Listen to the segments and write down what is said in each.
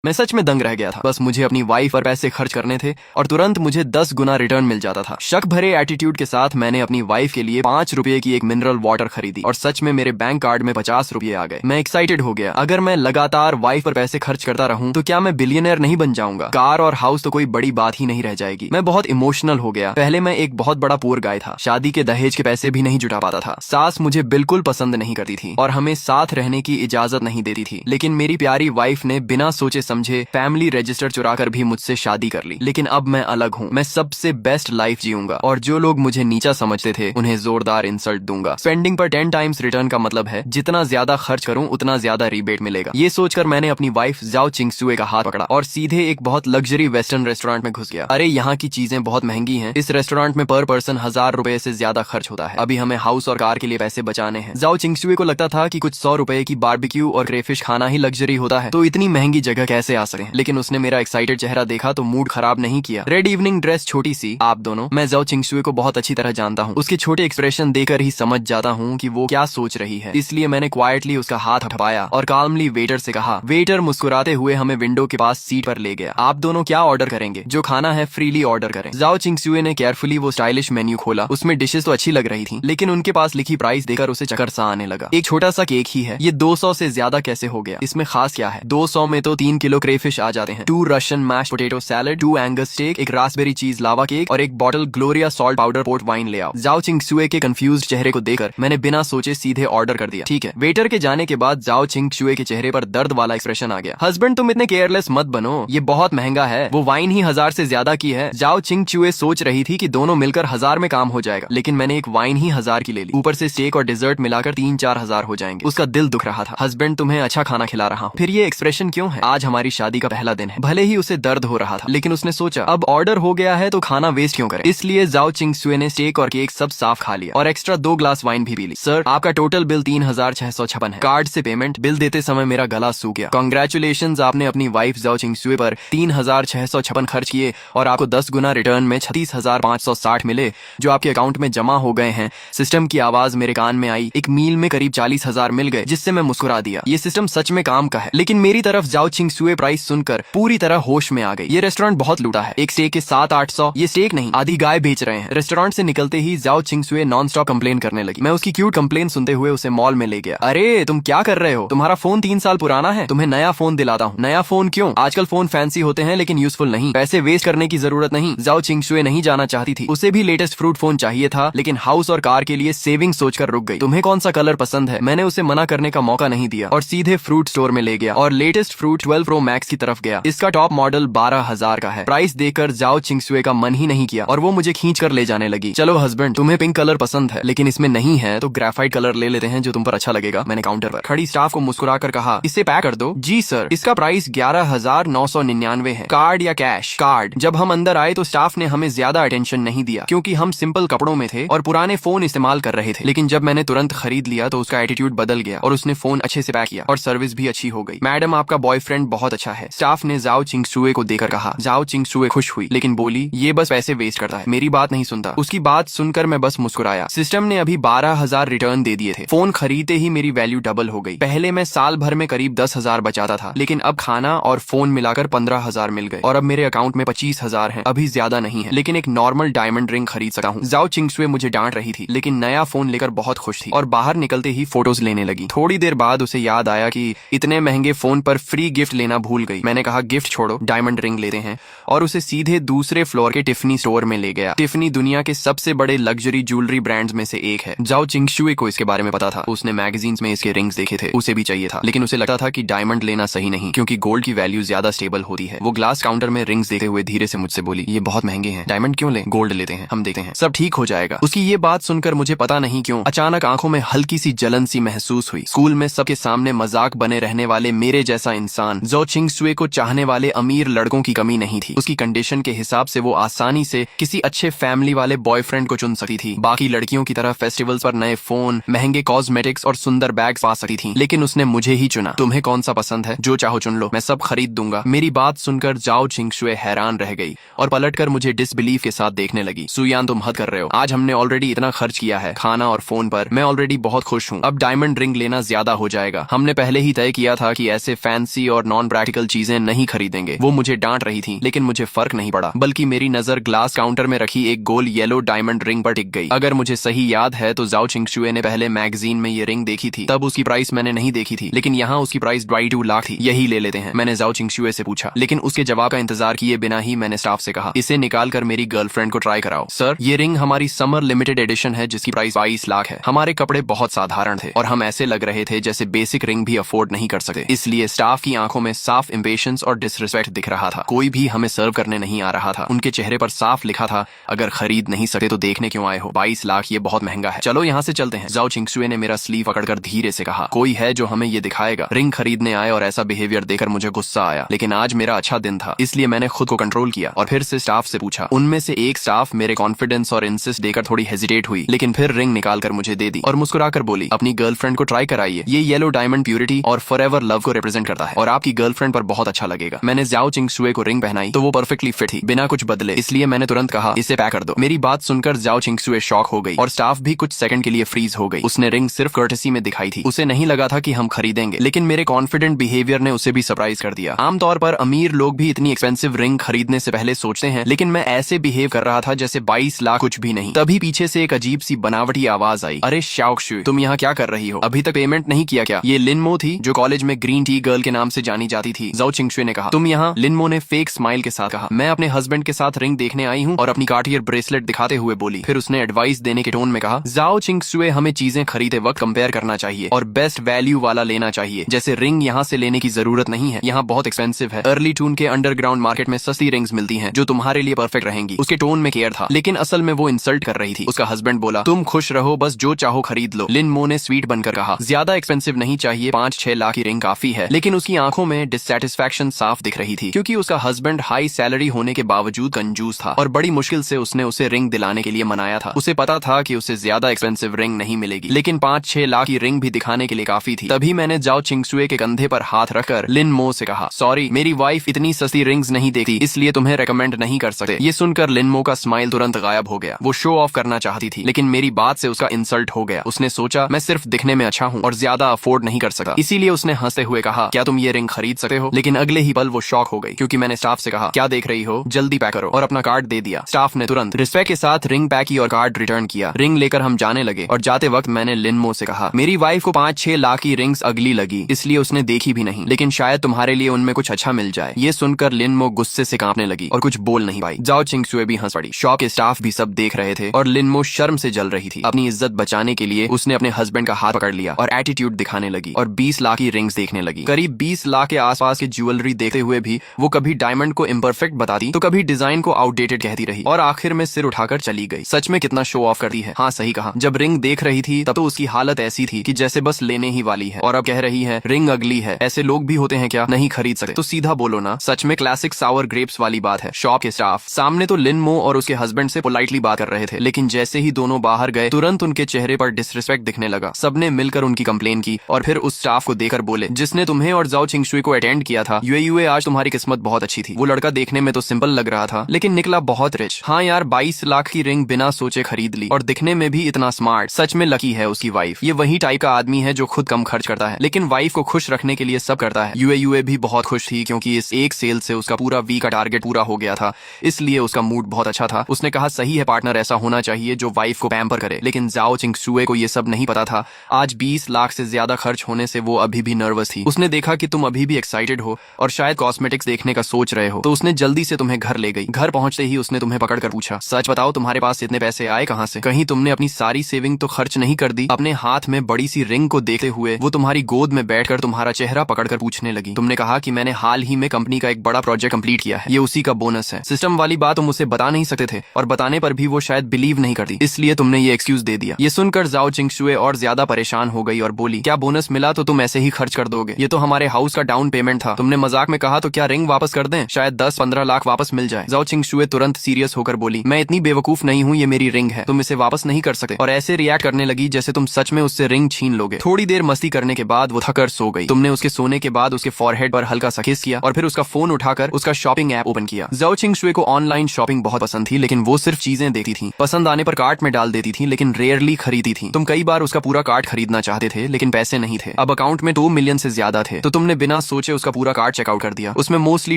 मैं सच में दंग रह गया था। बस मुझे अपनी वाइफ पर पैसे खर्च करने थे और तुरंत मुझे 10 गुना रिटर्न मिल जाता था। शक भरे एटीट्यूड के साथ मैंने अपनी वाइफ के लिए 5 रुपए की एक मिनरल वाटर खरीदी और सच में मेरे बैंक कार्ड में 50 रुपए आ गए। मैं एक्साइटेड हो गया। अगर मैं लगातार वाइफ पर पैसे खर्च करता रहूं तो क्या मैं बिलियनर नहीं बन जाऊंगा? कार और हाउस तो कोई बड़ी बात ही नहीं रह जाएगी। मैं बहुत इमोशनल हो गया। पहले मैं एक बहुत बड़ा पुअर गाय था। शादी के दहेज के पैसे भी नहीं जुटा पाता था। सास मुझे बिल्कुल पसंद नहीं करती थी और हमें साथ रहने की इजाजत नहीं देती थी। लेकिन मेरी प्यारी वाइफ ने बिना सोचे समझे फैमिली रजिस्टर चुराकर भी मुझसे शादी कर ली। लेकिन अब मैं अलग हूँ। मैं सबसे बेस्ट लाइफ जीऊंगा और जो लोग मुझे नीचा समझते थे उन्हें जोरदार इंसल्ट दूंगा। स्पेंडिंग पर 10 टाइम्स रिटर्न का मतलब है जितना ज्यादा खर्च करूं उतना ज्यादा रिबेट मिलेगा। ये सोचकर मैंने अपनी वाइफ जाओ चिंगसुए का हाथ पकड़ा और सीधे एक बहुत लग्जरी वेस्टर्न रेस्टोरेंट में घुस गया। अरे यहाँ की चीजें बहुत महंगी हैं। इस रेस्टोरेंट में पर पर्सन 1000 रुपए से ज्यादा खर्च होता है। अभी हमें हाउस और कार के लिए पैसे बचाने हैं। जाओ चिंगसुए को लगता था कि कुछ 100 रुपए की बारबेक्यू और क्रेफिश खाना ही लग्जरी होता है, तो इतनी महंगी जगह कैसे आ सके। लेकिन उसने मेरा एक्साइटेड चेहरा देखा तो मूड खराब नहीं किया। रेड इवनिंग ड्रेस, छोटी सी, आप दोनों। मैं जाओ चिंगसुए को बहुत अच्छी तरह जानता हूँ। उसके छोटे एक्सप्रेशन देकर ही समझ जाता हूँ कि वो क्या सोच रही है। इसलिए मैंने क्वाइटली उसका हाथ हटाया और काल्मली वेटर से कहा। वेटर मुस्कुराते हुए हमें विंडो के पास सीट पर ले गया। आप दोनों क्या ऑर्डर करेंगे? जो खाना है फ्रीली ऑर्डर करें। जाओ चिंगसुए ने केयरफुली वो स्टाइलिश मेन्यू खोला। उसमें डिशेस तो अच्छी लग रही थी, लेकिन उनके पास लिखी प्राइस देकर उसे चक्कर सा आने लगा। एक छोटा सा केक ही है, ये 200 से ज्यादा कैसे हो गया? इसमें खास क्या है? 200 में तो 3 किलो क्रेफिश आ जाते हैं, 2 Russian mash potato salad, 2 Angus steak, एक रास्पबेरी चीज लावा केक और एक bottle Gloria salt powder port wine ले आओ। जाओ चिंगसुए के कंफ्यूज्ड चेहरे को देखकर मैंने बिना सोचे सीधे ऑर्डर कर दिया। ठीक है। वेटर के जाने के बाद जाओ चिंगसुए के चेहरे पर दर्द वाला एक्सप्रेशन आ गया। हस्बैंड, तुम इतने केयरलेस मत बनो, ये बहुत महंगा है। वो वाइन ही 1000 से ज्यादा की है। जाओ चिंगसुए सोच रही थी कि दोनों मिलकर 1000 में काम हो जाएगा, लेकिन मैंने एक वाइन ही 1000 की ले ली। ऊपर से स्टेक और डिजर्ट मिलाकर 3-4 हजार हो जाएंगे। उसका दिल दुख रहा था। हस्बैंड, तुम्हें अच्छा खाना खिला रहा हूँ, फिर ये एक्सप्रेशन क्यों है? आज हमारी शादी का पहला दिन है। भले ही उसे दर्द हो रहा था, लेकिन उसने सोचा अब ऑर्डर हो गया है तो खाना वेस्ट क्यों करें। इसलिए जाओ चिंगसुए ने स्टेक और केक सब साफ खा लिया और एक्स्ट्रा 2 ग्लास वाइन भी पी ली। सर, आपका टोटल बिल 3656 है। कार्ड से पेमेंट। बिल देते समय मेरा गला सूख गया। कांग्रेचुलेशंस, आपने अपनी वाइफ जाओ चिंगसुए पर 3656 खर्च किए और आपको 10 गुना रिटर्न में 36,560 मिले जो आपके अकाउंट में जमा हो गए हैं। सिस्टम की आवाज मेरे कान में आई। एक मील में करीब 40,000 मिल गए, जिससे मैं मुस्कुरा दिया। ये सिस्टम सच में काम का है। लेकिन मेरी तरफ जाओ चिंगसुए प्राइस सुनकर पूरी तरह होश में आ गई। ये रेस्टोरेंट बहुत लूटा है। एक स्टेक के 700-800। ये स्टेक नहीं, आधी गाय बेच रहे हैं। रेस्टोरेंट से निकलते ही जाओ चिंगसुए नॉन स्टॉप कंप्लेन करने लगी। मैं उसकी क्यूट कंप्लेन सुनते हुए उसे मॉल में ले गया। अरे तुम क्या कर रहे हो? तुम्हारा फोन 3 साल पुराना है, तुम्हें नया फोन दिलाता हूँ। नया फोन क्यों? आजकल फोन फैंसी होते हैं लेकिन यूजफुल नहीं। पैसे वेस्ट करने की जरूरत नहीं। जाओ चिंगसुए नहीं जाना चाहती थी। उसे भी लेटेस्ट फ्रूट फोन चाहिए था, लेकिन हाउस और कार के लिए सेविंग सोचकर रुक गई। तुम्हें कौन सा कलर पसंद है? मैंने उसे मना करने का मौका नहीं दिया और सीधे फ्रूट स्टोर में ले गया और लेटेस्ट फ्रूट 12 प्रो मैक्स की तरफ गया। इसका टॉप मॉडल 12,000 का है। प्राइस देकर जाओ चिंगसुए का मन ही नहीं किया और वो मुझे खींच कर ले जाने लगी। चलो हस्बैंड, तुम्हें पिंक कलर पसंद है लेकिन इसमें नहीं है तो ग्रेफाइट कलर ले लेते हैं जो तुम पर अच्छा लगेगा। मैंने काउंटर पर खड़ी स्टाफ को मुस्कुरा कर कहा, इसे पैक कर दो। जी सर। इसका प्राइस 11,999 है। कार्ड या कैश? कार्ड। जब हम अंदर आए तो स्टाफ ने हमें ज्यादा अटेंशन नहीं दिया क्योंकि हम सिंपल कपड़ों में थे और पुराने फोन इस्तेमाल कर रहे थे। लेकिन जब मैंने तुरंत खरीद लिया तो उसका एटीट्यूड बदल गया और उसने फोन अच्छे से पैक किया और सर्विस भी अच्छी हो गई। मैडम, आपका बॉयफ्रेंड बहुत अच्छा है, स्टाफ ने जाओ चिंगसुए को देकर कहा। जाओ चिंगसुए खुश हुई लेकिन बोली, ये बस पैसे वेस्ट करता है, मेरी बात नहीं सुनता। उसकी बात सुनकर मैं बस मुस्कुराया। सिस्टम ने अभी 12,000 रिटर्न दे दिए थे। फोन खरीदते ही मेरी वैल्यू डबल हो गई। पहले मैं साल भर में करीब 10,000 बचाता था, लेकिन अब खाना और फोन मिलाकर 15,000 मिल गए और अब मेरे अकाउंट में 25,000 है। अभी ज्यादा नहीं है, लेकिन एक नॉर्मल डायमंड रिंग खरीद सकता हूँ। जाओ चिंगसुए मुझे डांट रही थी लेकिन नया फोन लेकर बहुत खुश थी और बाहर निकलते ही फोटोज लेने लगी। थोड़ी देर बाद उसे याद आया कि इतने महंगे फोन पर फ्री गिफ्ट लेना भूल गई। मैंने कहा, गिफ्ट छोड़ो, डायमंड रिंग लेते हैं, और उसे सीधे दूसरे फ्लोर के टिफनी स्टोर में ले गया। टिफनी दुनिया के सबसे बड़े लग्जरी ज्वेलरी ब्रांड्स में से एक है। जाओ चिंगसुए को इसके बारे में पता था। उसने मैगजीन्स में इसके रिंग्स देखे थे, उसे भी चाहिए था, लेकिन उसे लगता था कि डायमंड लेना सही नहीं क्योंकि गोल्ड की वैल्यू ज्यादा स्टेबल होती है। वो ग्लास काउंटर में रिंग्स देखते हुए धीरे से मुझसे बोली, ये बहुत महंगे हैं, डायमंड क्यों ले? गोल्ड लेते हैं, हम देखते हैं, सब ठीक हो जाएगा। उसकी ये बात सुनकर मुझे पता नहीं क्यों अचानक आंखों में हल्की सी जलन सी महसूस हुई। स्कूल में सबके सामने मजाक बने रहने वाले मेरे जैसा इंसान जाओ चिंगसुए को चाहने वाले अमीर लड़कों की कमी नहीं थी। उसकी कंडीशन के हिसाब से वो आसानी से किसी अच्छे फैमिली वाले बॉयफ्रेंड को चुन सकती थी। बाकी लड़कियों की तरह फेस्टिवल्स पर नए फोन, महंगे कॉस्मेटिक्स और सुंदर बैग्स पा सकती थी, लेकिन उसने मुझे ही चुना। तुम्हें कौन सा पसंद है? जो चाहो चुन लो, मैं सब खरीद दूंगा। मेरी बात सुनकर जाओ चिंगसुए हैरान रह गई और पलटकर मुझे डिसबिलीफ के साथ देखने लगी। सुयान, तुम हद कर रहे हो, आज हमने ऑलरेडी इतना खर्च किया है खाना और फोन पर, मैं ऑलरेडी बहुत खुश हूँ। अब डायमंड रिंग लेना ज्यादा हो जाएगा। हमने पहले ही तय किया था कि ऐसे फैंसी और नॉन अनप्रैक्टिकल चीजें नहीं खरीदेंगे। वो मुझे डांट रही थी, लेकिन मुझे फर्क नहीं पड़ा, बल्कि मेरी नजर ग्लास काउंटर में रखी एक गोल येलो डायमंड रिंग पर टिक गई। अगर मुझे सही याद है तो जाओ चिंगशुए ने पहले मैगजीन में ये रिंग देखी थी, तब उसकी प्राइस मैंने नहीं देखी थी, लेकिन यहाँ उसकी प्राइस 22 लाख थी। यही ले लेते हैं, मैंने जाओ चिंगशुए से पूछा, लेकिन उसके जवाब का इंतजार किए बिना ही मैंने स्टाफ से कहा, इसे निकाल कर मेरी गर्लफ्रेंड को ट्राई कराओ। सर, ये रिंग हमारी समर लिमिटेड एडिशन है जिसकी प्राइस 22 लाख है। हमारे कपड़े बहुत साधारण थे और हम ऐसे लग रहे थे जैसे बेसिक रिंग भी अफोर्ड नहीं कर सकते। इसलिए स्टाफ की आंखों में साफ इम्पेशंस और डिसरिस्पेक्ट दिख रहा था। कोई भी हमें सर्व करने नहीं आ रहा था। उनके चेहरे पर साफ लिखा था, अगर खरीद नहीं सकते तो देखने क्यों आए हो, 22 लाख ये बहुत महंगा है, चलो यहाँ से चलते हैं। जाओ चिंगशुए ने मेरा स्लीव पकड़कर धीरे से कहा, कोई है जो हमें ये दिखाएगा। रिंग खरीदने आए और ऐसा बिहेवियर देखकर मुझे गुस्सा आया, लेकिन आज मेरा अच्छा दिन था, इसलिए मैंने खुद को कंट्रोल किया और फिर से स्टाफ से पूछा। उनमें से एक स्टाफ मेरे कॉन्फिडेंस और इंसिस्ट देकर थोड़ी हेजिटेट हुई, लेकिन फिर रिंग निकाल कर मुझे दे दी और मुस्कुराकर बोली, अपनी गर्लफ्रेंड को ट्राई कराइए, ये येलो डायमंड प्यूरिटी और फॉरएवर लव को रिप्रेजेंट करता है और आपकी गर्लफ्रेंड पर बहुत अच्छा लगेगा। मैंने जाओ चिंगशुए को रिंग पहनाई तो वो परफेक्टली फिट थी, बिना कुछ बदले, इसलिए मैंने तुरंत कहा, इसे पैक कर दो। मेरी बात सुनकर जाओ चिंगशुए शॉक हो गई और स्टाफ भी कुछ सेकंड के लिए फ्रीज हो गई। उसने रिंग सिर्फ कर्टेसी में दिखाई थी, उसे नहीं लगा था कि हम खरीदेंगे, लेकिन मेरे कॉन्फिडेंट बिहेवियर ने उसे भी सरप्राइज कर दिया। आमतौर पर अमीर लोग भी इतनी एक्सपेंसिव रिंग खरीदने से पहले सोचते हैं, लेकिन मैं ऐसे बिहेव कर रहा था जैसे 22 लाख कुछ भी नहीं। तभी पीछे से एक अजीब सी बनावटी आवाज आई, अरे शाओक्शु, तुम यहाँ क्या कर रही हो, अभी तक पेमेंट नहीं किया क्या? ये लिनमो थी जो कॉलेज में ग्रीन टी गर्ल के नाम से जानी जाती थी। जाओ चिंगशुए ने कहा, तुम यहाँ? लिनमो ने फेक स्माइल के साथ कहा, मैं अपने हस्बैंड के साथ रिंग देखने आई हूँ, और अपनी कार्टियर ब्रेसलेट दिखाते हुए बोली। फिर उसने एडवाइस देने के टोन में कहा, जाओ चिंगशुए, हमें चीजें खरीदे वक्त कंपेयर करना चाहिए और बेस्ट वैल्यू वाला लेना चाहिए। जैसे रिंग यहाँ से लेने की जरूरत नहीं है, यहाँ बहुत एक्सपेंसिव है। अर्ली टून के अंडरग्राउंड मार्केट में सस्ती रिंग्स मिलती हैं जो तुम्हारे लिए परफेक्ट रहेंगी। उसके टोन में केयर था, लेकिन असल में वो इंसल्ट कर रही थी। उसका हस्बैंड बोला, तुम खुश रहो, बस जो चाहो खरीद लो। लिनमो ने स्वीट बनकर कहा, ज्यादा एक्सपेंसिव नहीं चाहिए, 5-6 लाख की रिंग काफी है। लेकिन उसकी आंखों में डिससैटिस्फैक्शन साफ दिख रही थी, क्योंकि उसका हस्बैंड हाई सैलरी होने के बावजूद कंजूस था और बड़ी मुश्किल से उसने उसे रिंग दिलाने के लिए मनाया था। उसे पता था कि उसे ज्यादा एक्सपेंसिव रिंग नहीं मिलेगी, लेकिन 5-6 लाख की रिंग भी दिखाने के लिए काफी थी। तभी मैंने जाओ चिंगशुए के कंधे पर हाथ रखकर लिनमो से कहा, सॉरी, मेरी वाइफ इतनी सस्ती रिंग्स नहीं देखती, इसलिए तुम्हें रेकमेंड नहीं कर सकते। ये सुनकर लिनमो का स्माइल तुरंत गायब हो गया। वो शो ऑफ करना चाहती थी, लेकिन मेरी बात से उसका इंसल्ट हो गया। उसने सोचा मैं सिर्फ दिखने में अच्छा हूँ और ज्यादा अफोर्ड नहीं कर सकता, इसीलिए उसने हंसते हुए कहा, क्या तुम ये रिंग खरीद सकते हो? लेकिन अगले ही पल वो शॉक हो गई, क्योंकि मैंने स्टाफ से कहा, क्या देख रही हो, जल्दी पैक करो, और अपना कार्ड दे दिया। स्टाफ ने तुरंत रिस्पेक्ट के साथ रिंग पैक की और कार्ड रिटर्न किया। रिंग लेकर हम जाने लगे और जाते वक्त मैंने लिनमो से कहा, मेरी वाइफ को 5-6 लाख की रिंग्स अगली लगी, इसलिए उसने देखी भी नहीं, लेकिन शायद तुम्हारे लिए उनमें कुछ अच्छा मिल जाए। ये सुनकर लिनमो गुस्से से कांपने लगी और कुछ बोल नहीं पाई। जाओ चिंगशुए भी हंस पड़ी। शॉप के स्टाफ भी सब देख रहे थे और लिनमो शर्म से जल रही थी। अपनी इज्जत बचाने के लिए उसने अपने हस्बैंड का हाथ पकड़ लिया और एटीट्यूड दिखाने लगी और 20 लाख की रिंग्स देखने लगी। करीब 20 लाख के आसपास की ज्वेलरी देखते हुए भी वो कभी डायमंड को इम्परफेक्ट बताती तो कभी डिजाइन को आउटडेटेड कहती रही और आखिर में सिर उठाकर चली गई। सच में कितना शो ऑफ करती है। हाँ, सही कहा। जब रिंग देख रही थी तब तो उसकी हालत ऐसी थी कि जैसे बस लेने ही वाली है, और अब कह रही है रिंग अगली है। ऐसे लोग भी होते हैं क्या, नहीं खरीद सकते तो सीधा बोलो ना। सच में क्लासिक सावर ग्रेप्स वाली बात है। शॉप के स्टाफ सामने तो लिनमो और उसके हस्बैंड से पोलाइटली बात कर रहे थे, लेकिन जैसे ही दोनों बाहर गए तुरंत उनके चेहरे पर डिसरिस्पेक्ट दिखने लगा। सबने मिलकर उनकी कंप्लेन की और फिर उस स्टाफ को देकर बोले, जिसने तुम्हें और जाओ चिंगशुए को अटेंड किया था, यूए आज तुम्हारी किस्मत बहुत अच्छी थी। वो लड़का देखने में तो सिंपल लग रहा था, लेकिन निकला बहुत रिच। हाँ यार, 22 लाख की रिंग बिना सोचे खरीद ली और दिखने में भी इतना स्मार्ट। सच में लकी है उसकी वाइफ। ये वही टाइप का आदमी है जो खुद कम खर्च करता है, लेकिन वाइफ को खुश रखने के लिए सब करता है। यूए भी बहुत खुश थी, क्योंकि इस एक सेल से उसका पूरा वीक का टारगेट पूरा हो गया था, इसलिए उसका मूड बहुत अच्छा था। उसने कहा, सही है पार्टनर, ऐसा होना चाहिए जो वाइफ को पैम्पर करे। लेकिन जाओ चिंगशुए को ये सब नहीं पता था। आज 20 लाख से ज्यादा खर्च होने से वो अभी भी नर्वस थी। उसने देखा कि तुम अभी भी एक्साइटेड हो और शायद कॉस्मेटिक्स देखने का सोच रहे हो, तो उसने जल्दी से तुम्हें घर ले गई। घर पहुंचते ही उसने तुम्हें पकड़कर पूछा, सच बताओ तुम्हारे पास इतने पैसे आए कहां से? कहीं तुमने अपनी सारी सेविंग तो खर्च नहीं कर दी? अपने हाथ में बड़ी सी रिंग को देखते हुए वो तुम्हारी गोद में बैठकर तुम्हारा चेहरा पकड़कर पूछने लगी। तुमने कहा कि मैंने हाल ही में कंपनी का एक बड़ा प्रोजेक्ट कंप्लीट किया है, ये उसी का बोनस है। सिस्टम वाली बात तुम उसे बता नहीं सकते थे और बताने पर भी वो शायद बिलीव नहीं करती, इसलिए तुमने ये एक्सक्यूज दे दिया। ये सुनकर जाओ चिंगशुए और ज्यादा परेशान हो गई और बोली, क्या बोनस मिला तो तुम ऐसे ही खर्च कर दोगे? ये तो हमारे हाउस का डाउन पेमेंट था। तुमने मजाक में कहा तो क्या रिंग वापस कर दें? शायद 10-15 लाख वापस मिल जाए। जाओ चिंगशुए तुरंत सीरियस होकर बोली, मैं इतनी बेवकूफ नहीं हूँ, ये मेरी रिंग है, तुम इसे वापस नहीं कर सकते। और ऐसे रिएक्ट करने लगी जैसे तुम सच में उससे रिंग छीन लोगे। थोड़ी देर मस्ती करने के बाद वो थकर सो गई। तुमने उसके सोने के बाद उसके फॉरहेड पर हल्का सा किस किया और फिर उसका फोन उठाकर उसका शॉपिंग ऐप ओपन किया। जाओ चिंगशुए को ऑनलाइन शॉपिंग बहुत पसंद थी, लेकिन वो सिर्फ चीजें देखती थी, पसंद आने पर कार्ट में डाल देती थी, लेकिन रेयरली खरीदी थी। तुम कई बार उसका पूरा कार्ट खरीदना चाहते थे, लेकिन पैसे नहीं थे। अब अकाउंट में 2 मिलियन से ज्यादा थे, तो तुमने बिना सोचे सोचे उसका पूरा कार्ड चेकआउट कर दिया। उसमें मोस्टली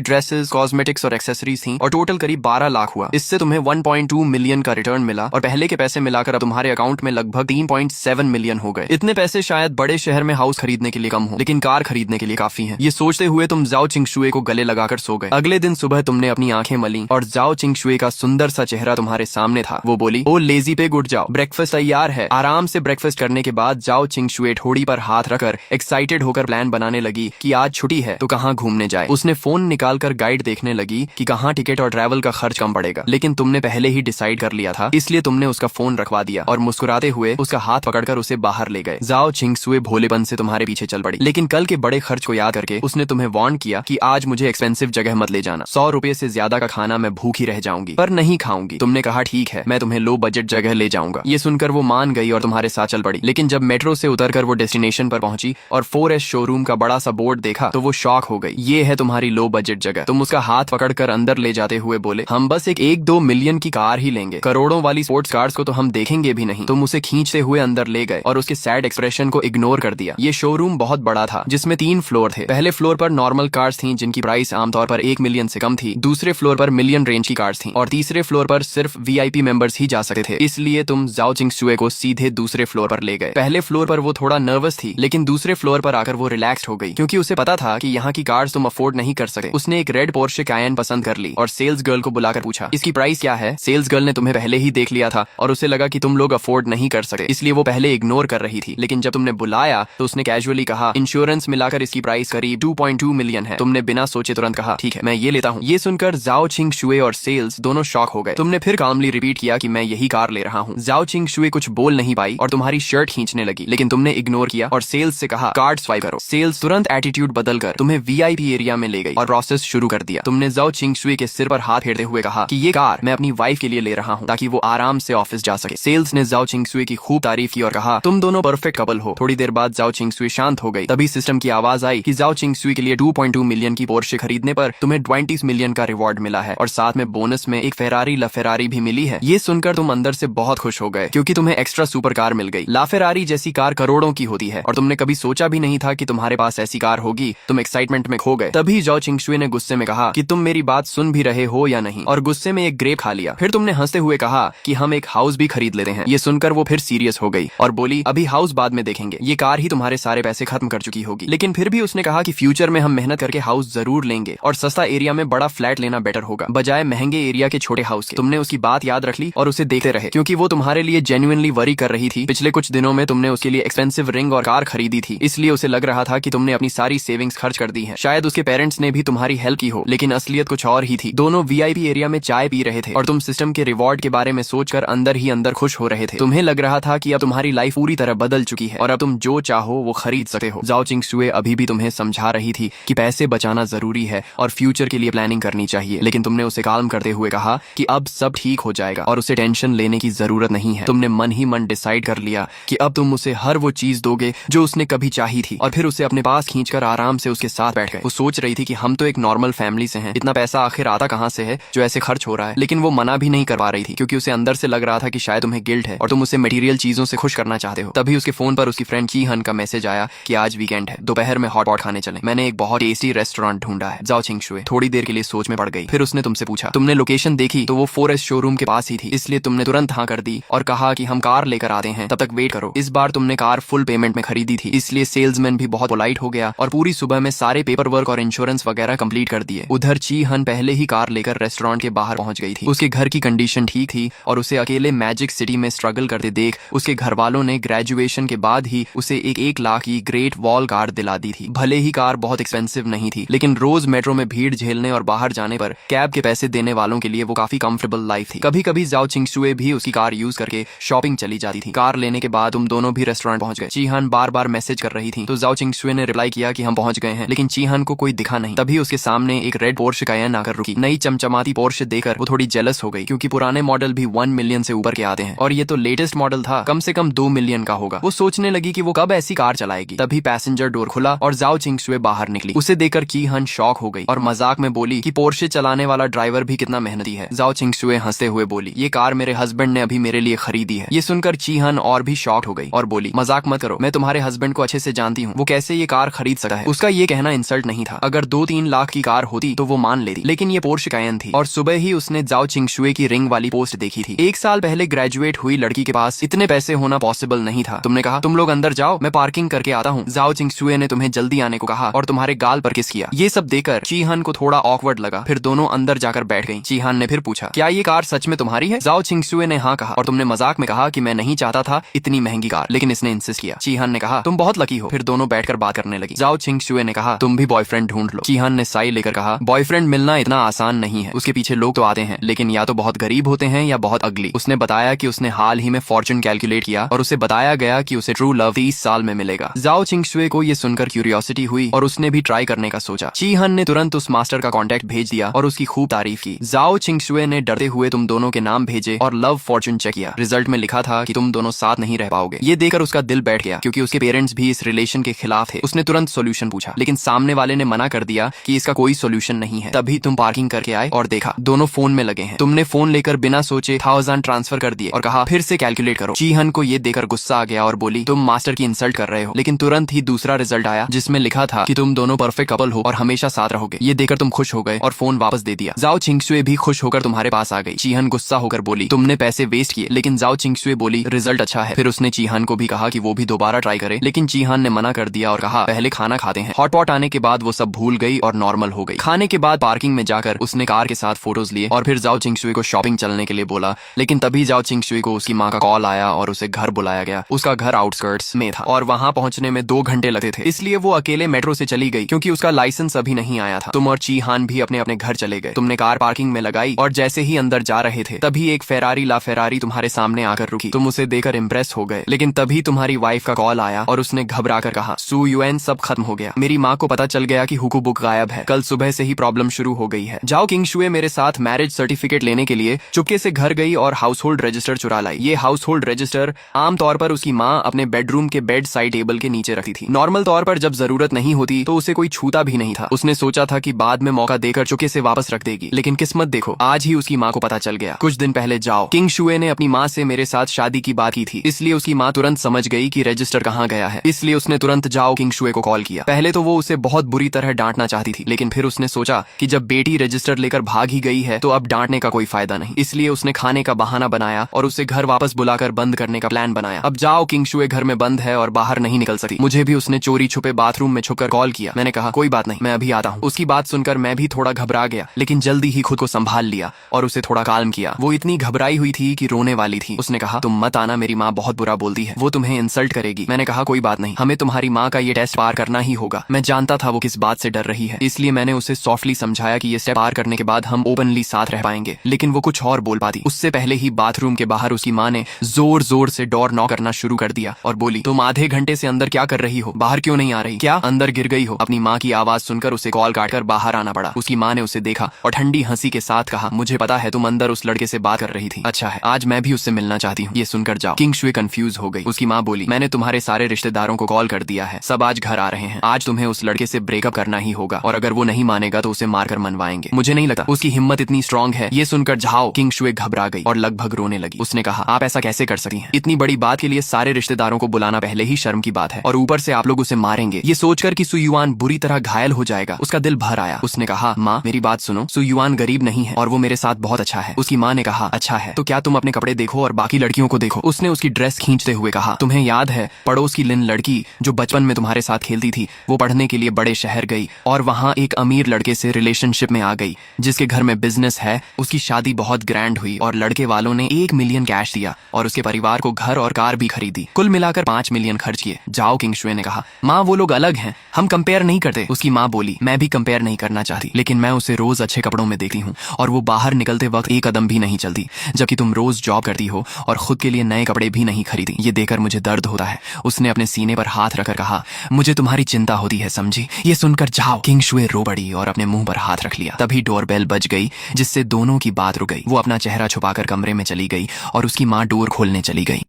ड्रेसेस, कॉस्मेटिक्स और एक्सेसरीज थी और टोटल करीब 12 लाख हुआ। इससे तुम्हें 1.2 मिलियन का रिटर्न मिला और पहले के पैसे मिलाकर अब तुम्हारे अकाउंट में लगभग 3.7 मिलियन हो गए। इतने पैसे शायद बड़े शहर में हाउस खरीदने के लिए कम हो, लेकिन कार खरीदने के लिए काफी है। ये सोचते हुए तुम जाओ चिंगशुए को गले लगाकर सो गए। अगले दिन सुबह तुमने अपनी आंखें मली और जाओ चिंगशुए का सुंदर सा चेहरा तुम्हारे सामने था। वो बोली, ओ लेजी पे उठ जाओ, ब्रेकफास्ट तैयार है। आराम से ब्रेकफास्ट करने के बाद जाओ चिंगशुए ठोड़ी पर हाथ रखकर एक्साइटेड होकर प्लान बनाने लगी कि आज छुट्टी है तो कहाँ घूमने जाए। उसने फोन निकालकर गाइड देखने लगी कि कहाँ टिकट और ट्रैवल का खर्च कम पड़ेगा, लेकिन तुमने पहले ही डिसाइड कर लिया था, इसलिए तुमने उसका फोन रखवा दिया और मुस्कुराते हुए उसका हाथ पकड़कर उसे बाहर ले गए। जाओ चिंगशुए भोलेपन से तुम्हारे पीछे चल पड़ी, लेकिन कल के बड़े खर्च को याद करके उसने तुम्हें वार्न किया कि आज मुझे एक्सपेंसिव जगह मत ले जाना, 100 रुपए से ज्यादा का खाना मैं भूखी रह जाऊंगी, पर नहीं खाऊंगी। तुमने कहा ठीक है, मैं तुम्हें लो बजट जगह ले जाऊंगा। ये सुनकर वो मान गई और तुम्हारे साथ चल पड़ी। लेकिन जब मेट्रो से उतरकर वो डेस्टिनेशन पर पहुंची और 4S शोरूम का बड़ा सा बोर्ड देखा तो वो शॉक हो गई। ये है तुम्हारी लो बजट जगह। तुम उसका हाथ पकड़कर अंदर ले जाते हुए बोले, हम बस एक 1-2 मिलियन की कार ही लेंगे, करोड़ों वाली स्पोर्ट्स कार्स को तो हम देखेंगे भी नहीं। तुम उसे खींचते हुए अंदर ले गए और उसके सैड एक्सप्रेशन को इग्नोर कर दिया। ये शोरूम बहुत बड़ा था जिसमें 3 फ्लोर थे। पहले फ्लोर पर नॉर्मल कार्स थी जिनकी प्राइस आमतौर पर 1 मिलियन से कम थी, दूसरे फ्लोर पर मिलियन रेंज की कार्स थी और तीसरे फ्लोर पर सिर्फ VIP मेंबर्स ही जा सकते थे। इसलिए तुम जाओ चिंगशुए को सीधे दूसरे फ्लोर पर ले गए। पहले फ्लोर पर वो थोड़ा नर्वस थी, लेकिन दूसरे फ्लोर पर आकर वो रिलैक्स्ड हो गई क्योंकि उसे पता था कि यहाँ की कार्स तुम अफोर्ड नहीं कर सकते। उसने एक रेड पोर्शे कायन पसंद कर ली और सेल्स गर्ल को बुलाकर पूछा, इसकी प्राइस क्या है। सेल्स गर्ल ने तुम्हें पहले ही देख लिया था और उसे लगा कि तुम लोग अफोर्ड नहीं कर सकते, इसलिए वो पहले इग्नोर कर रही थी। लेकिन जब तुमने बुलाया तो उसने कैजुअली कहा, इंश्योरेंस मिलाकर इसकी प्राइस करीब 2.2 मिलियन है। तुमने बिना सोचे तुरंत कहा, ठीक है मैं ये लेता हूँ। ये सुनकर जाओ चिंगशुए और सेल्स दोनों शॉक हो गए। तुमने फिर कामली रिपीट किया कि मैं यही कार ले रहा हूँ। जाओ चिंगशुए कुछ बोल नहीं पाई और तुम्हारी शर्ट खींचने लगी, लेकिन तुमने इग्नोर किया और सेल्स से कहा, कार्ड स्वाइप करो। सेल्स तुरंत एटीट्यूड बदलकर तुम्हें VIP एरिया में ले गई और प्रोसेस शुरू कर दिया। तुमने जाओ चिंगशुए के सिर पर हाथ फेरते हुए कहा कि ये कार मैं अपनी वाइफ के लिए ले रहा हूँ ताकि वो आराम से ऑफिस जा सके। सेल्स ने जाओ चिंगशुए की खूब तारीफ की और कहा, तुम दोनों परफेक्ट कपल हो। थोड़ी देर बाद जाओ चिंगशुए शांत हो गई। तभी सिस्टम की आवाज आई कि जाओ चिंगशुए के लिए 2.2 मिलियन की पोर्शे खरीदने पर तुम्हें 20 मिलियन का रिवॉर्ड मिला है और साथ में बोनस में एक फेरारी लाफेरारी भी मिली है। ये सुनकर तुम अंदर से बहुत खुश हो गए क्योंकि तुम्हें एक्स्ट्रा सुपर कार मिल गई। लाफेरारी जैसी कार करोड़ों की होती है और तुमने कभी सोचा भी नहीं था कि तुम्हारे पास ऐसी कार होगी। तुम एक्साइटमेंट में खो गए। तभी जाओ चिंगशुए ने गुस्से में कहा कि तुम मेरी बात सुन भी रहे हो या नहीं, और गुस्से में एक ग्रेप खा लिया। फिर तुमने हंसते हुए कहा कि हम एक हाउस भी खरीद लेते हैं। ये सुनकर वो फिर सीरियस हो गई और बोली, अभी हाउस बाद में देखेंगे, ये कार ही तुम्हारे सारे पैसे खत्म कर चुकी होगी। लेकिन फिर भी उसने कहा कि फ्यूचर में हम मेहनत करके हाउस जरूर लेंगे और सस्ता एरिया में बड़ा फ्लैट लेना बेटर होगा बजाय महंगे एरिया के छोटे हाउस के। तुमने उसकी बात याद रख ली और उसे देखते रहे क्योंकि वो तुम्हारे लिए जेन्युइनली वरी कर रही थी। पिछले कुछ दिनों में तुमने उसके लिए एक्सपेंसिव रिंग और कार खरीदी थी, इसलिए उसे लग रहा था कि तुमने अपनी सारी सेविंग्स खर्च कर दी है। शायद उसके पेरेंट्स ने भी तुम्हारी हेल्प की हो, लेकिन असलियत कुछ और ही थी। दोनों VIP एरिया में चाय पी रहे थे और तुम सिस्टम के रिवॉर्ड के बारे में सोचकर अंदर ही अंदर खुश हो रहे थे। तुम्हें लग रहा था कि अब तुम्हारी लाइफ पूरी तरह बदल चुकी है और अब तुम जो चाहो वो खरीद सकते हो। जाओ चिंगशुए अभी भी तुम्हें समझा रही थी कि पैसे बचाना जरूरी है और फ्यूचर के लिए प्लानिंग करनी चाहिए, लेकिन तुमने उसे काल्म करते हुए कहा कि अब सब ठीक हो जाएगा और उसे टेंशन लेने की जरूरत नहीं है। तुमने मन ही मन डिसाइड कर लिया कि अब तुम उसे हर वो चीज दोगे जो उसने कभी चाही थी और फिर उसे अपने पास खींचकर आराम से उसके साथ बैठ गए। वो सोच रही थी कि हम तो एक नॉर्मल फैमिली से हैं, इतना पैसा आखिर आता कहाँ से है जो ऐसे खर्च हो रहा है। लेकिन वो मना भी नहीं कर पा रही थी क्योंकि उसे अंदर से लग रहा था कि शायद तुम्हें गिल्ट है और तुम उसे मटेरियल चीजों से खुश करना चाहते हो। तभी उसके फोन पर उसकी फ्रेंड की हन का मैसेज आया कि आज वीकेंड है, दोपहर में हॉट पॉट खाने चले। मैंने एक बहुत टेस्टी रेस्टोरेंट ढूंढा है। जाओ चिंगशुए थोड़ी देर के लिए सोच में पड़ गई। फिर उसने तुमसे पूछा, तुमने लोकेशन देखी तो वो 4S शोरूम के पास ही थी, इसलिए तुमने तुरंत हाँ कर दी और कहा कि हम कार लेकर आते हैं, तब तक वेट करो। इस बार तुमने कार फुल पेमेंट में खरीदी थी, इसलिए सेल्समैन भी बहुत पोलाइट हो गया और पूरी सुबह में सारे पेपर वर्क और इंश्योरेंस वगैरह कंप्लीट कर दिए। उधर ची हन पहले ही कार लेकर रेस्टोरेंट के बाहर पहुंच गई थी। उसके घर की कंडीशन ठीक थी और उसे अकेले मैजिक सिटी में स्ट्रगल करते देख उसके घर वालों ने ग्रेजुएशन के बाद ही उसे एक 1 लाख की ग्रेट वॉल कार दिला दी थी। भले ही कार बहुत एक्सपेंसिव नहीं थी, लेकिन रोज मेट्रो में भीड़ झेलने और बाहर जाने पर कैब के पैसे देने वालों के लिए वो काफी कंफर्टेबल लाइफ थी। कभी कभी जाओ चिंगशुए भी उसकी कार यूज करके शॉपिंग चली जाती थी। कार लेने के बाद तुम दोनों भी रेस्टोरेंट पहुंच गए। चीहान बार बार मैसेज कर रही थी तो जाओ चिंगशुए ने रिप्लाई किया कि हम पहुंच गए हैं, लेकिन चीहान को कोई दिखा नहीं। तभी उसके सामने एक रेड पोर्शे कायन आकर रुकी। नई चमचमाती पोर्शे देखकर वो थोड़ी जेलस हो गई क्योंकि पुराने मॉडल भी 1 मिलियन से ऊपर के आते हैं और ये तो लेटेस्ट मॉडल था, कम से कम 2 मिलियन का होगा। वो सोचने लगी कि वो कब ऐसी कार चलाएगी। तभी पैसेंजर डोर खुला और जाओ चिंगशुए बाहर निकली। उसे देखकर की हन शॉक हो गई और मजाक में बोली कि पोर्शे चलाने वाला ड्राइवर भी कितना मेहनती है। जाओ चिंगशुए हंसते हुए बोली, ये कार मेरे हस्बैंड ने अभी मेरे लिए खरीदी है। ये सुनकर चीहन और भी शॉक हो गई और बोली, मजाक मत करो, मैं तुम्हारे हस्बैंड को अच्छे से जानती हूँ, वो कैसे ये कार खरीद सकता है। उसका ये कहना इंसल्ट नहीं था। अगर 2-3 लाख की कार होती तो वो मान लेती, लेकिन ये पोर्श कायन थी। और सुबह ही उसने जाओ चिंगशुए की रिंग वाली पोस्ट देखी थी। 1 साल पहले ग्रेजुएट हुई लड़की के पास इतने पैसे होना पॉसिबल नहीं था। तुमने कहा तुम लोग अंदर जाओ, मैं पार्किंग करके आता हूँ। जाओ चिंगशुए ने तुम्हें जल्दी आने को कहा और तुम्हारे गाल पर किस किया। ये सब देखकर चीहान को थोड़ा ऑकवर्ड लगा। फिर दोनों अंदर जाकर बैठ गई। चीहान ने फिर पूछा, क्या ये कार सच में तुम्हारी है? जाओ चिंगशुए ने हाँ कहा। और तुमने मजाक में कहा कि मैं नहीं चाहता था इतनी महंगी कार, लेकिन इसने इंसिस्ट किया। चीहान ने कहा तुम बहुत लकी हो। फिर दोनों बैठकर बात करने लगी। जाओ चिंगशुए ने कहा तुम भी बॉयफ्रेंड ढूंढ लो। चीहान ने साई लेकर कहा बॉयफ्रेंड मिलना इतना आसान नहीं है, उसके पीछे लोग तो आते हैं, लेकिन या तो बहुत गरीब होते हैं या बहुत अगली। उसने बताया कि उसने हाल ही में फॉर्चून कैलकुलेट किया और उसे बताया गया कि उसे ट्रू लव 30 साल में मिलेगा। जाओ चिंगशुए को ये सुनकर क्यूरियोसिटी हुई और उसने भी ट्राई करने का सोचा। चीहान ने तुरंत उस मास्टर का कॉन्टेक्ट भेज दिया और उसकी खूब तारीफ की। जाओ चिंगशुए ने डरते हुए तुम दोनों के नाम भेजे और लव फॉर्चून चेक किया। रिजल्ट में लिखा था कि तुम दोनों साथ नहीं रह पाओगे। ये देखकर उसका दिल बैठ गया, क्योंकि उसके पेरेंट्स भी इस रिलेशन के खिलाफ थे। उसने तुरंत सोल्यूशन पूछा, लेकिन सामने वाले ने मना कर दिया कि इसका कोई सोल्यूशन नहीं है। तभी तुम पार्किंग करके आए और देखा दोनों फोन में लगे हैं। तुमने फोन लेकर बिना सोचे 1000 ट्रांसफर कर दिए और कहा फिर से कैलकुलेट करो। चीहन को ये देखकर गुस्सा आ गया और बोली तुम मास्टर की इंसल्ट कर रहे हो। लेकिन तुरंत ही दूसरा रिजल्ट आया जिसमें लिखा था कि तुम दोनों परफेक्ट कपल हो और हमेशा साथ रहोगे। ये देखकर तुम खुश हो गए और फोन वापस दे दिया। जाओ चिंगशुए भी खुश होकर तुम्हारे पास आ गई। चीहन गुस्सा होकर बोली तुमने पैसे वेस्ट किए, लेकिन जाओ चिंगशुए बोली रिजल्ट अच्छा है। फिर उसने चीहान को भी कहा कि वो भी दोबारा ट्राई करे, लेकिन चीहान ने मना कर दिया और कहा पहले खाना खाते हैं। हॉटपॉट आने के बाद वो सब भूल गई और नॉर्मल हो गई। खाने के बाद पार्किंग में जाकर उसने कार के साथ फोटोज लिए और फिर जाओ चिंगशुए को शॉपिंग चलने के लिए बोला। लेकिन तभी जाओ चिंगशुए को उसकी माँ का कॉल आया और उसे घर बुलाया गया। उसका घर आउटस्कर्ट्स में था और वहां पहुंचने में 2 घंटे लगते थे, इसलिए वो अकेले मेट्रो से चली गई क्योंकि उसका लाइसेंस अभी नहीं आया था। तुम और चीहान भी अपने अपने घर चले गए। तुमने कार पार्किंग में लगाई और जैसे ही अंदर जा रहे थे तभी एक फेरारी ला फेरारी तुम्हारे सामने आकर रुकी। तुम उसे देखकर इम्प्रेस हो गए, लेकिन तभी तुम्हारी वाइफ का कॉल आया और उसने घबरा कर कहा सू यूएन सब खत्म हो गया। मेरी माँ को पता चल गया कि हुकू बुक गायब है। कल सुबह से ही प्रॉब्लम शुरू हो गई है। जाओ किंगशुए मेरे साथ मैरिज सर्टिफिकेट लेने के लिए चुपके से घर गई और हाउस होल्ड रजिस्टर चुरा लाई। ये हाउस होल्ड रजिस्टर आमतौर पर उसकी माँ अपने बेडरूम के बेड साइड टेबल के नीचे रखती थी। नॉर्मल तौर पर जब जरूरत नहीं होती तो उसे कोई छूता भी नहीं था। उसने सोचा था कि बाद में मौका देकर चुपके से वापस रख देगी, लेकिन किस्मत देखो आज ही उसकी माँ को पता चल गया। कुछ दिन पहले जाओ किंगशुए ने अपनी माँ से मेरे साथ शादी की बात की थी, इसलिए उसकी माँ तुरंत समझ गई कि रजिस्टर कहाँ गया है। इसलिए उसने तुरंत जाओ किंगशुए को कॉल किया। पहले तो वो उसे बहुत बुरी तरह डांटना चाहती थी, लेकिन फिर उसने सोचा कि जब बेटी रजिस्टर लेकर भाग ही गई है तो अब डांटने का कोई फायदा नहीं। इसलिए उसने खाने का बहाना बनाया और उसे घर वापस बुलाकर बंद करने का प्लान बनाया। अब जाओ किंगशुए घर में बंद है और बाहर नहीं निकल सकती। मुझे भी उसने चोरी छुपे बाथरूम में छुपकर कॉल किया। मैंने कहा कोई बात नहीं, मैं अभी आता हूँ। उसकी बात सुनकर मैं भी थोड़ा घबरा गया, लेकिन जल्दी ही खुद को संभाल लिया और उसे थोड़ा काल्म किया। वो इतनी घबराई हुई थी कि रोने वाली थी। उसने कहा तुम मत आना, मेरी माँ बहुत बुरा बोलती है, वो तुम्हें इंसल्ट करेगी। मैंने कहा कोई बात नहीं, हमें तुम्हारी माँ का ये टेस्ट पार करना ही होगा। मैं जानता था वो किस बात से डर रही है, इसलिए मैंने उसे सॉफ्टली समझाया कि ये स्टेप पार करने के बाद हम ओपनली साथ रह पाएंगे। लेकिन वो कुछ और बोल पाती उससे पहले ही बाथरूम के बाहर उसकी माँ ने जोर जोर से डोर नॉक करना शुरू कर दिया और बोली तुम आधे घंटे से अंदर क्या कर रही हो? बाहर क्यों नहीं आ रही? क्या अंदर गिर गई हो? अपनी माँ की आवाज सुनकर उसे कॉल काटकर बाहर आना पड़ा। उसकी माँ ने उसे देखा और ठंडी हंसी के साथ कहा मुझे पता है तुम अंदर उस लड़के से बात कर रही थी। अच्छा है, आज मैं भी उससे मिलना चाहती हूँ। ये सुनकर जाओ किंगशुए कंफ्यूज हो गई। उसकी माँ बोली मैंने तुम्हारे सारे रिश्तेदारों को कॉल कर दिया है, सब आज घर आ रहे हैं। आज तुम्हें उस लड़के से ब्रेकअप करना ही होगा और अगर वो नहीं मानेगा तो उसे मारकर मनवाएंगे। मुझे नहीं लगता उसकी हिम्मत इतनी स्ट्रांग है। ये सुनकर जाओ किंगशुए घबरा गई और लगभग रोने लगी। उसने कहा आप ऐसा कैसे कर सकती हैं? इतनी बड़ी बात के लिए सारे रिश्तेदारों को बुलाना पहले ही शर्म की बात है और ऊपर से आप लोग उसे मारेंगे। ये सोचकर कि सुयुआन बुरी तरह घायल हो जाएगा उसका दिल भर आया। उसने कहा माँ मेरी बात सुनो, सुयुआन गरीब नहीं है और वो मेरे साथ बहुत अच्छा है। उसकी माँ ने कहा अच्छा है तो क्या तुम अपने कपड़े देखो और बाकी लड़कियों को देखो। उसने उसकी ड्रेस खींचते हुए कहा तुम्हें याद है पड़ोस की लिन लड़की जो बचपन में तुम्हारे साथ खेलती थी, वो पढ़ने के लिए बड़े शहर गई और वहाँ एक अमीर लड़के से रिलेशनशिप में आ गई जिसके घर में बिजनेस है। उसकी शादी बहुत ग्रैंड हुई और लड़के वालों ने 1 मिलियन कैश दिया और उसके परिवार को घर और कार भी खरीदी। कुल मिलाकर 5 मिलियन खर्च किए। जाओ किंगशुए ने कहा माँ वो लोग अलग हैं, हम कंपेयर नहीं करते। उसकी माँ बोली मैं भी कंपेयर नहीं करना चाहती, लेकिन मैं उसे रोज अच्छे कपड़ों में देखती हूँ और वो बाहर निकलते वक्त एक कदम भी नहीं चलती, जबकि तुम रोज जॉब करती हो और खुद के लिए नए कपड़े भी नहीं खरीदी। ये देखकर मुझे दर्द होता है। उसने अपने सीने पर हाथ रखकर कहा मुझे तुम्हारी चिंता होती है, समझी? ये सुनकर जाओ किंगशुए रो पड़ी और अपने मुंह पर हाथ रख लिया। तभी डोरबेल बज गई जिससे दोनों की बात रुक गई। वो अपना चेहरा छुपाकर कमरे में चली गई और उसकी माँ डोर खोलने चली गई।